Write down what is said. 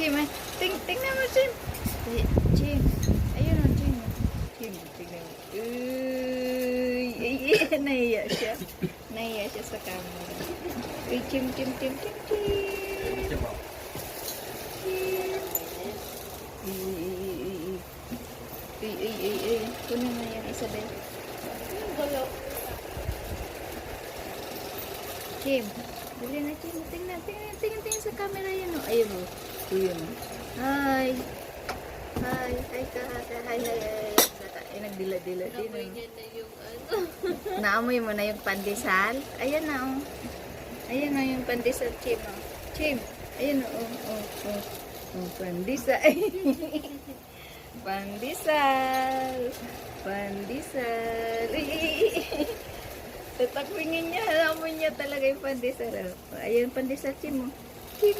Chim, ay. Tingnan mo, Chim. Chim. Ayun o, Chim. Chim, tingnan mo. Uy, nahiya siya. Nahiya siya sa camera. Uy, Chim. Chim. Kunin mo yan isa din. Chim. Dali na, Chim. Tingnan sa camera yan. Ayun o. Ayun o. Hi. Hi. Hi ka. Hi. Ay, nagdila-dila din. Amoy niya na yung ano. Naamoy mo na yung pandesal? Ayan na o. Ayan na yung pandesal, Chim o. Chim. Ayun o. Pandesal. Pandesal. Tatakwingin niya. Amoy niya talaga yung pandesal. Ayun, pandesal, Chim o. Chim.